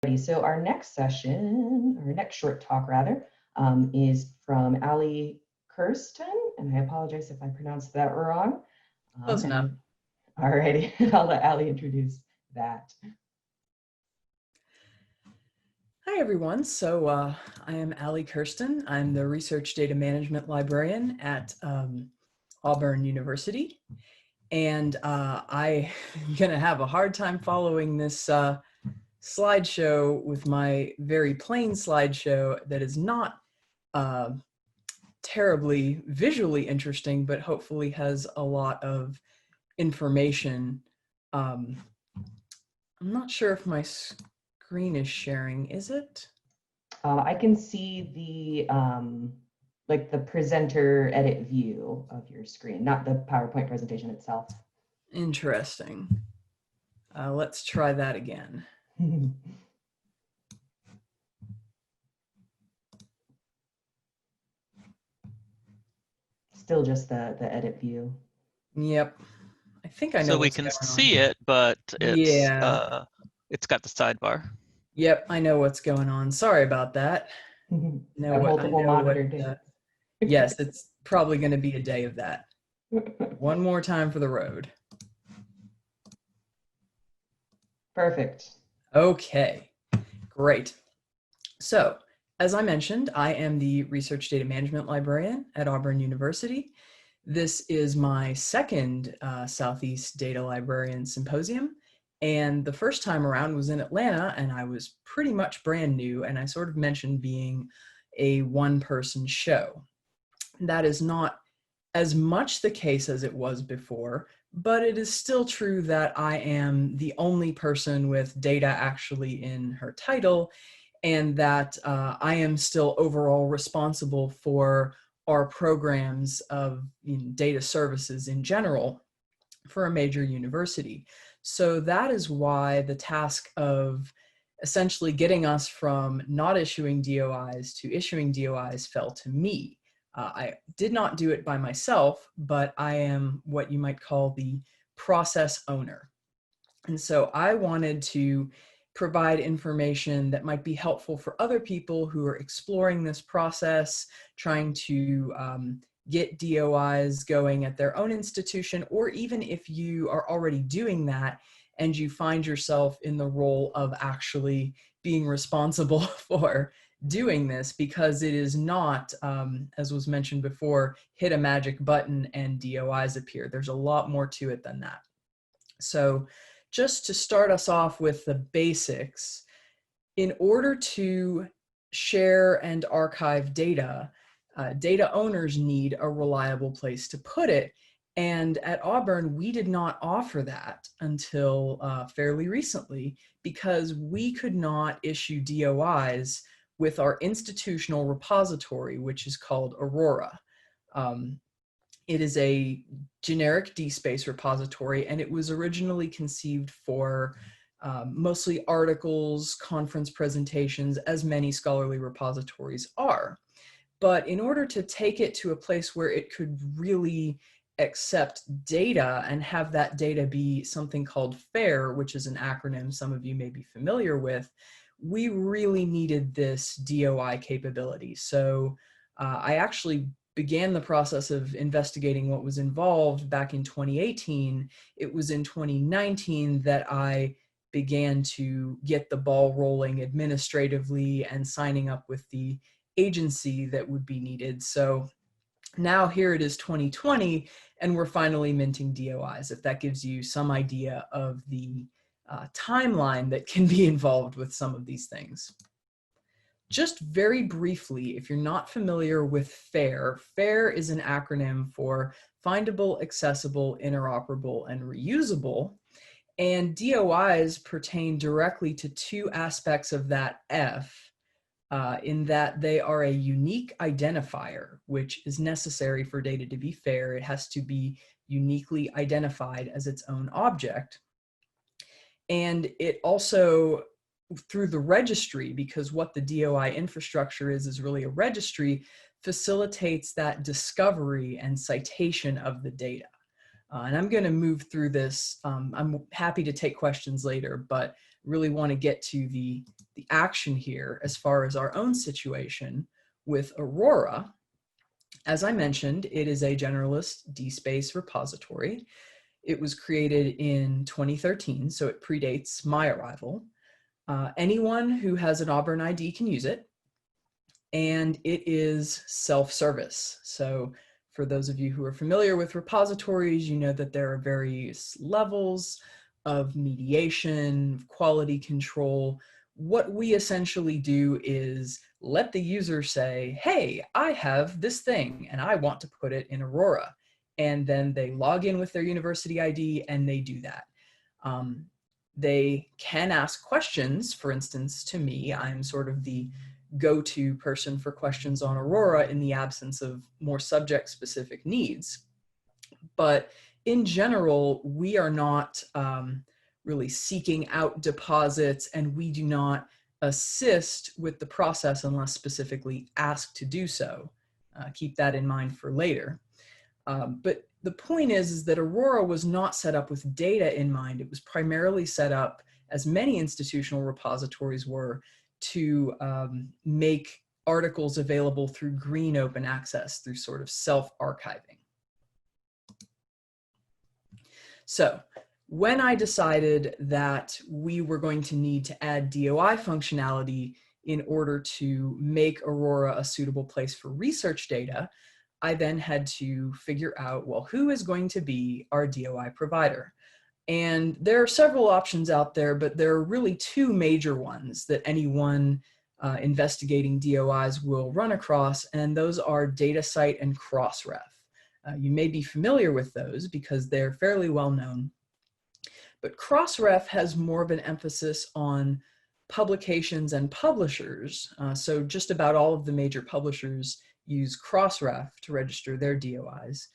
So our next session, or next short talk rather, is from Krzton, and I apologize if I pronounced that wrong. Close enough. All righty, I'll let Ali introduce that. Hi everyone, so I am Krzton. I'm the Research Data Management Librarian at Auburn University, and I'm gonna have a hard time following this slideshow with my very plain slideshow that is not terribly visually interesting, but hopefully has a lot of information. I'm not sure if my screen is sharing, is it? I can see the like the presenter edit view of your screen, not the PowerPoint presentation itself. Interesting. Let's try that again. Still just the edit view. Yep. I think I know. So we can see it, but it's it's got the sidebar. Yep, I know what's going on. Sorry about that. Multiple monitor days. Yes, it's probably going to be a day of that. One more time for the road. Perfect. Okay, great. So, as I mentioned, I am the Research Data Management Librarian at Auburn University. This is my second Southeast Data Librarian Symposium. And the first time around was in Atlanta, and I was pretty much brand new, and I sort of mentioned being a one-person show. That is not as much the case as it was before, but it is still true that I am the only person with data actually in her title, and that I am still overall responsible for our programs of data services in general for a major university. So that is why the task of essentially getting us from not issuing DOIs to issuing DOIs fell to me. I did not do it by myself, but I am what you might call the process owner. And so I wanted to provide information that might be helpful for other people who are exploring this process, trying to get DOIs going at their own institution, or even if you are already doing that and you find yourself in the role of actually being responsible for doing this, because it is not, as was mentioned before, hit a magic button and DOIs appear. There's a lot more to it than that. So just to start us off with the basics, in order to share and archive data, data owners need a reliable place to put it. And at Auburn, we did not offer that until fairly recently, because we could not issue DOIs with our institutional repository, which is called Aurora. It is a generic DSpace repository, and it was originally conceived for mostly articles, conference presentations, as many scholarly repositories are. But in order to take it to a place where it could really accept data and have that data be something called FAIR, which is an acronym some of you may be familiar with, we really needed this DOI capability. So I actually began the process of investigating what was involved back in 2018. It was in 2019 that I began to get the ball rolling administratively and signing up with the agency that would be needed. So now here it is 2020, and we're finally minting DOIs, if that gives you some idea of the timeline that can be involved with some of these things. Just very briefly, if you're not familiar with FAIR, FAIR is an acronym for Findable, Accessible, Interoperable, and Reusable. And DOIs pertain directly to two aspects of that F, in that they are a unique identifier, which is necessary for data to be fair. It has to be uniquely identified as its own object. And it also, through the registry, because what the DOI infrastructure is really a registry, facilitates that discovery and citation of the data. And I'm going to move through this. I'm happy to take questions later, but really want to get to the action here as far as our own situation with Aurora. As I mentioned, it is a generalist DSpace repository. It was created in 2013, so it predates my arrival. Anyone who has an Auburn ID can use it, and it is self-service. So for those of you who are familiar with repositories, you know that there are various levels of mediation, quality control. What we essentially do is let the user say, hey, I have this thing and I want to put it in Aurora. And then they log in with their university ID and they do that. They can ask questions, for instance, to me. I'm sort of the go-to person for questions on Aurora in the absence of more subject-specific needs. But in general, we are not really seeking out deposits, and we do not assist with the process unless specifically asked to do so. Keep that in mind for later. But the point is that Aurora was not set up with data in mind. It was primarily set up, as many institutional repositories were, to make articles available through green open access, through sort of self-archiving. So when I decided that we were going to need to add DOI functionality in order to make Aurora a suitable place for research data, I then had to figure out, well, who is going to be our DOI provider? And there are several options out there, but there are really two major ones that anyone investigating DOIs will run across, and those are Datasite and Krzton. You may be familiar with those because they're fairly well known. But Krzton has more of an emphasis on publications and publishers. So just about all of the major publishers use Krzton to register their DOIs.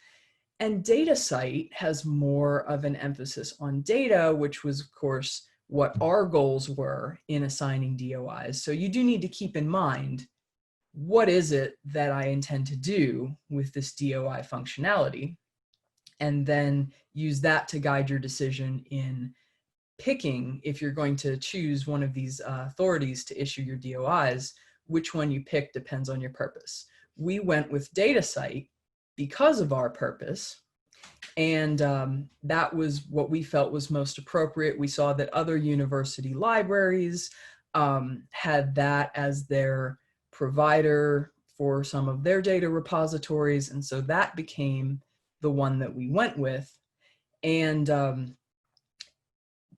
And Datasite has more of an emphasis on data, which was, of course, what our goals were in assigning DOIs. So you do need to keep in mind, what is it that I intend to do with this DOI functionality? And then use that to guide your decision in picking, if you're going to choose one of these authorities to issue your DOIs, which one you pick depends on your purpose. We went with Datasite because of our purpose, and that was what we felt was most appropriate. We saw that other university libraries had that as their provider for some of their data repositories, and so that became the one that we went with. And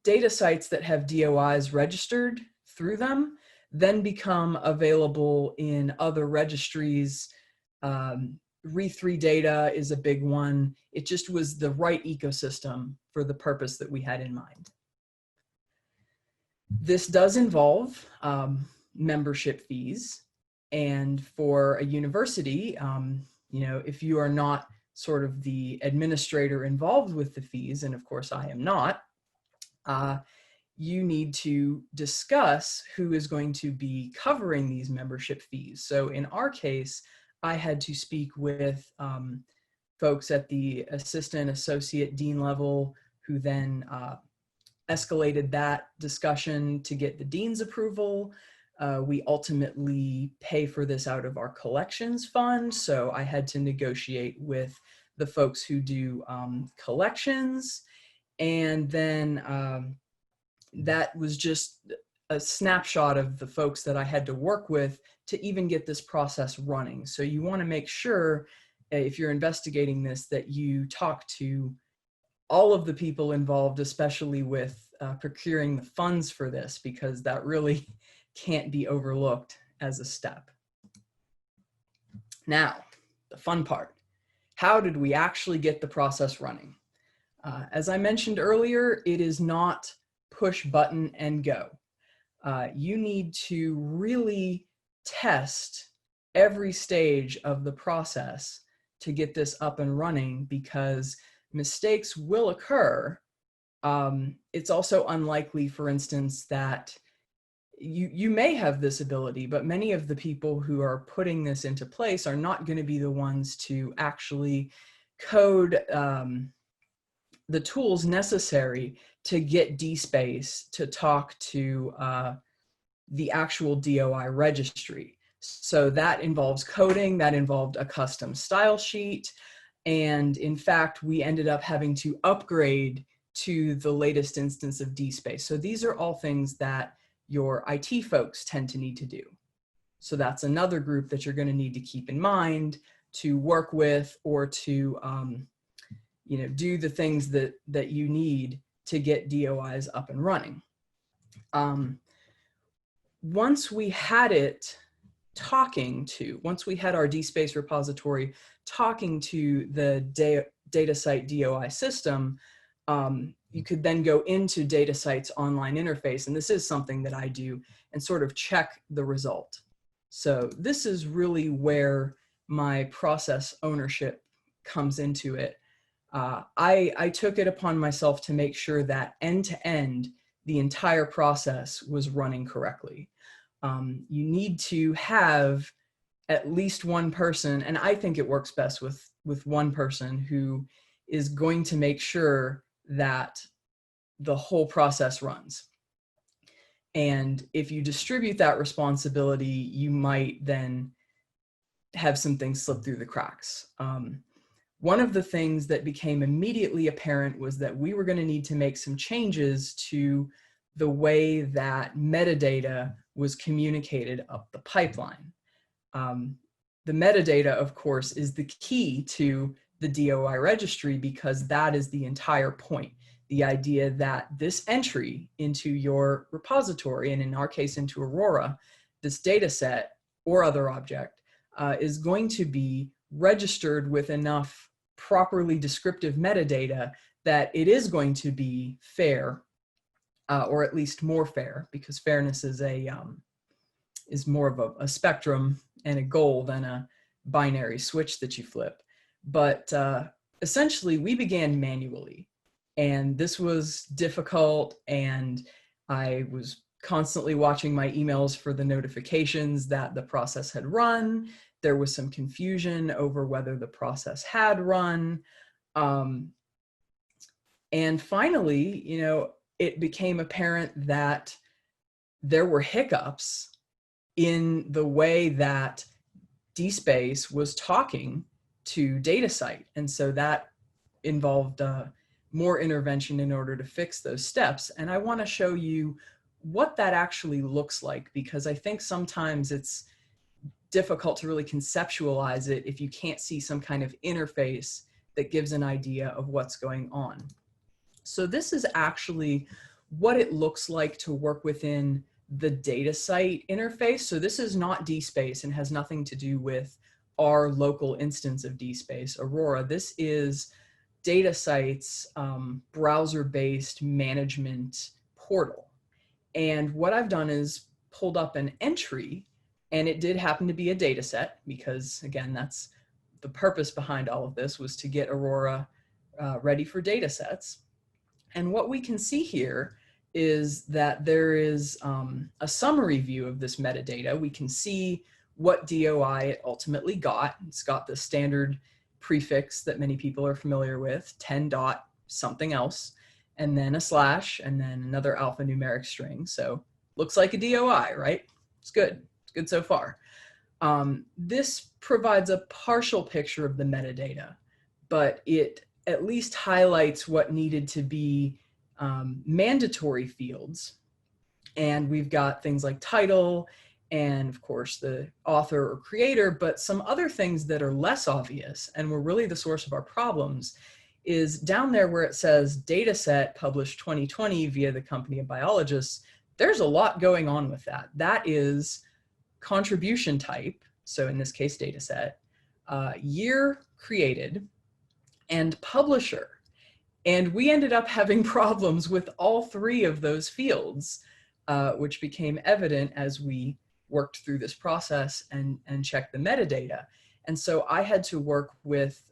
data sites that have DOIs registered through them then become available in other registries. Re3 data is a big one. It just was the right ecosystem for the purpose that we had in mind. This does involve membership fees. And for a university, you know, if you are not sort of the administrator involved with the fees, and of course I am not, you need to discuss who is going to be covering these membership fees. So in our case, I had to speak with folks at the assistant, associate, dean level, who then escalated that discussion to get the dean's approval. We ultimately pay for this out of our collections fund, so I had to negotiate with the folks who do collections, and then that was just a snapshot of the folks that I had to work with to even get this process running. So you want to make sure, if you're investigating this, that you talk to all of the people involved, especially with procuring the funds for this, because that really can't be overlooked as a step. Now, the fun part. How did we actually get the process running? As I mentioned earlier, it is not push button and go. You need to really test every stage of the process to get this up and running, because mistakes will occur. It's also unlikely, for instance, that you may have this ability, but many of the people who are putting this into place are not going to be the ones to actually code the tools necessary to get DSpace to talk to the actual DOI registry. So that involves coding, that involved a custom style sheet. And in fact, we ended up having to upgrade to the latest instance of DSpace. So these are all things that your IT folks tend to need to do. So that's another group that you're going to need to keep in mind to work with, or to do the things that you need to get DOIs up and running. Once we had our DSpace repository talking to the Datasite DOI system, you could then go into Datasite's online interface, and this is something that I do, and sort of check the result. So this is really where my process ownership comes into it. I took it upon myself to make sure that end to end, the entire process was running correctly. You need to have at least one person, and I think it works best with one person who is going to make sure that the whole process runs. And if you distribute that responsibility, you might then have some things slip through the cracks. One of the things that became immediately apparent was that we were going to need to make some changes to the way that metadata was communicated up the pipeline. The metadata, of course, is the key to the DOI registry, because that is the entire point. The idea that this entry into your repository, and in our case into Aurora, this data set or other object, is going to be registered with enough properly descriptive metadata that it is going to be fair, or at least more fair, because fairness is more of a spectrum and a goal than a binary switch that you flip. But essentially, we began manually. And this was difficult, and I was constantly watching my emails for the notifications that the process had run. There was some confusion over whether the process had run. And finally, it became apparent that there were hiccups in the way that DSpace was talking to Datasite. And so that involved more intervention in order to fix those steps. And I want to show you what that actually looks like, because I think sometimes it's difficult to really conceptualize it if you can't see some kind of interface that gives an idea of what's going on. So this is actually what it looks like to work within the Datasite interface. So this is not DSpace and has nothing to do with our local instance of DSpace, Aurora. This is Datasite's browser-based management portal. And what I've done is pulled up an entry, and it did happen to be a data set, because again, that's the purpose behind all of this, was to get Aurora ready for data sets. And what we can see here is that there is a summary view of this metadata. We can see what DOI it ultimately got. It's got the standard prefix that many people are familiar with, 10 dot something else, and then a slash, and then another alphanumeric string. So looks like a DOI, right? It's good. It's good so far. This provides a partial picture of the metadata, but it at least highlights what needed to be mandatory fields. And we've got things like title, and of course the author or creator, but some other things that are less obvious and were really the source of our problems is down there where it says dataset published 2020 via the Company of Biologists. There's a lot going on with that. That is contribution type, so in this case dataset, year created, and publisher. And we ended up having problems with all three of those fields, which became evident as we worked through this process and checked the metadata. And so I had to work with,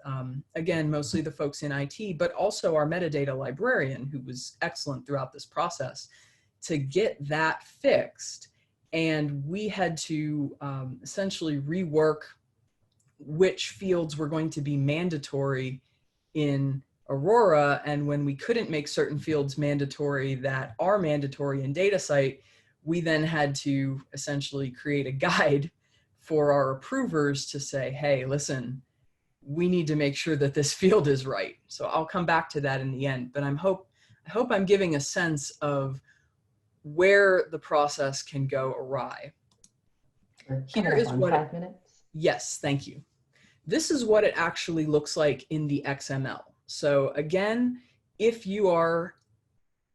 again, mostly the folks in IT, but also our metadata librarian, who was excellent throughout this process, to get that fixed. And we had to essentially rework which fields were going to be mandatory in Aurora, and when we couldn't make certain fields mandatory that are mandatory in Datasite, we then had to essentially create a guide for our approvers to say, hey, listen, we need to make sure that this field is right. So I'll come back to that in the end, but I hope I'm giving a sense of where the process can go awry. Here is what 5 minutes. Yes, thank you. This is what it actually looks like in the XML. So again, if you are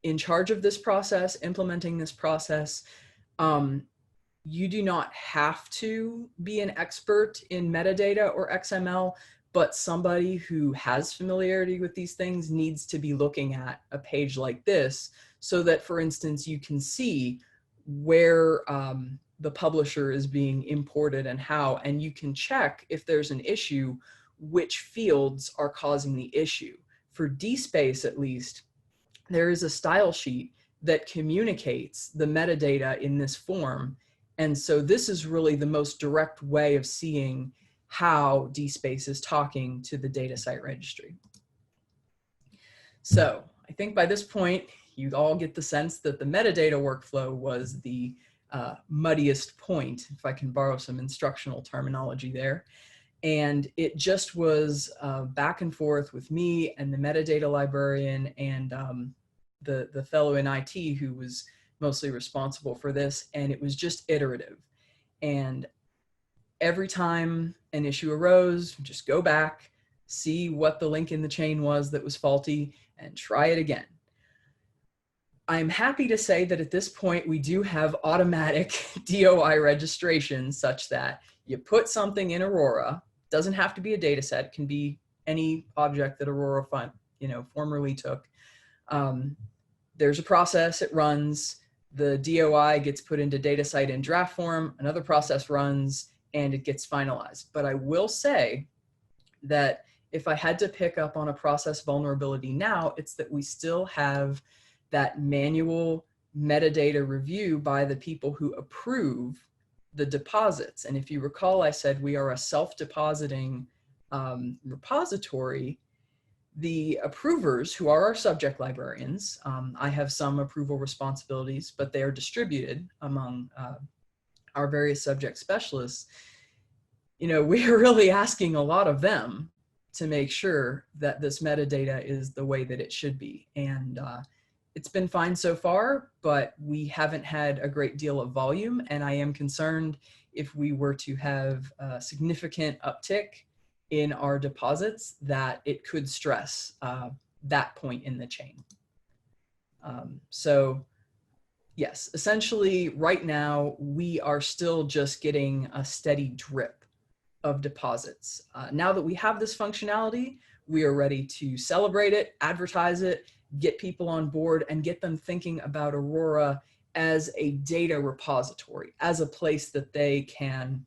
in charge of this process, implementing this process, you do not have to be an expert in metadata or XML, but somebody who has familiarity with these things needs to be looking at a page like this so that, for instance, you can see where the publisher is being imported and how, and you can check if there's an issue, which fields are causing the issue. For DSpace, at least, there is a style sheet that communicates the metadata in this form. And so this is really the most direct way of seeing how DSpace is talking to the Datasite registry. So I think by this point, you all get the sense that the metadata workflow was the muddiest point, if I can borrow some instructional terminology there. And it just was back and forth with me and the metadata librarian and the fellow in IT who was mostly responsible for this. And it was just iterative. And every time an issue arose, just go back, see what the link in the chain was that was faulty, and try it again. I'm happy to say that at this point, we do have automatic DOI registration such that you put something in Aurora. Doesn't have to be a data set, it can be any object that Aurora formerly took. There's a process, it runs, the DOI gets put into Datasite in draft form, another process runs, and it gets finalized. But I will say that if I had to pick up on a process vulnerability now, it's that we still have that manual metadata review by the people who approve the deposits. And if you recall, I said we are a self-depositing repository. The approvers, who are our subject librarians, I have some approval responsibilities, but they are distributed among our various subject specialists. We are really asking a lot of them to make sure that this metadata is the way that it should be. And it's been fine so far, but we haven't had a great deal of volume, and I am concerned if we were to have a significant uptick in our deposits that it could stress that point in the chain. So yes, essentially right now we are still just getting a steady drip of deposits. Now that we have this functionality, we are ready to celebrate it, advertise it, get people on board, and get them thinking about Aurora as a data repository, as a place that they can,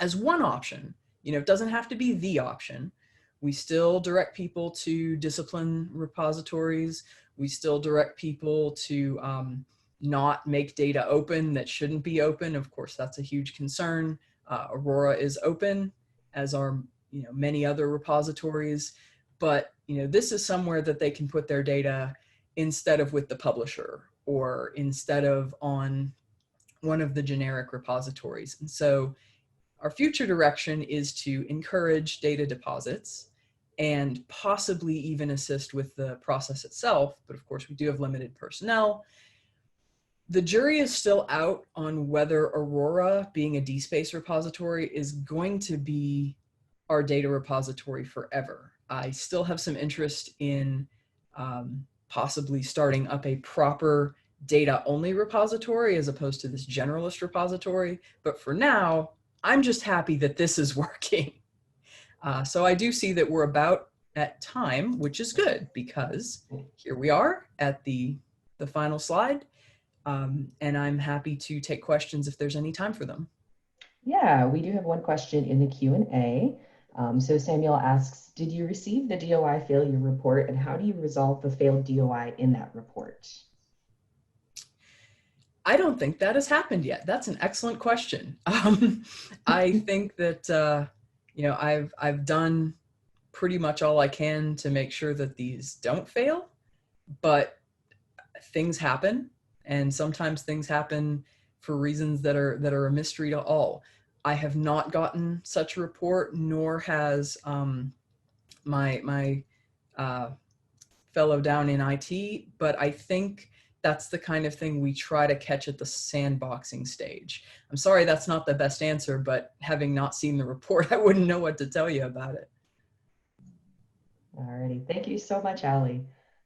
as one option. It doesn't have to be the option. We still direct people to discipline repositories. We still direct people to not make data open that shouldn't be open. Of course, that's a huge concern. Aurora is open, as are many other repositories. But this is somewhere that they can put their data instead of with the publisher or instead of on one of the generic repositories. And so our future direction is to encourage data deposits and possibly even assist with the process itself. But of course, we do have limited personnel. The jury is still out on whether Aurora, being a DSpace repository, is going to be our data repository forever. I still have some interest in possibly starting up a proper data-only repository as opposed to this generalist repository. But for now, I'm just happy that this is working. So I do see that we're about at time, which is good because here we are at the final slide. And I'm happy to take questions if there's any time for them. Yeah, we do have one question in the Q&A. So Samuel asks, did you receive the DOI failure report, and how do you resolve the failed DOI in that report? I don't think that has happened yet. That's an excellent question. I think that, I've done pretty much all I can to make sure that these don't fail, but things happen, and sometimes things happen for reasons that are a mystery to all. I have not gotten such a report, nor has my fellow down in IT, but I think that's the kind of thing we try to catch at the sandboxing stage. I'm sorry that's not the best answer, but having not seen the report, I wouldn't know what to tell you about it. Alrighty, thank you so much, Allie.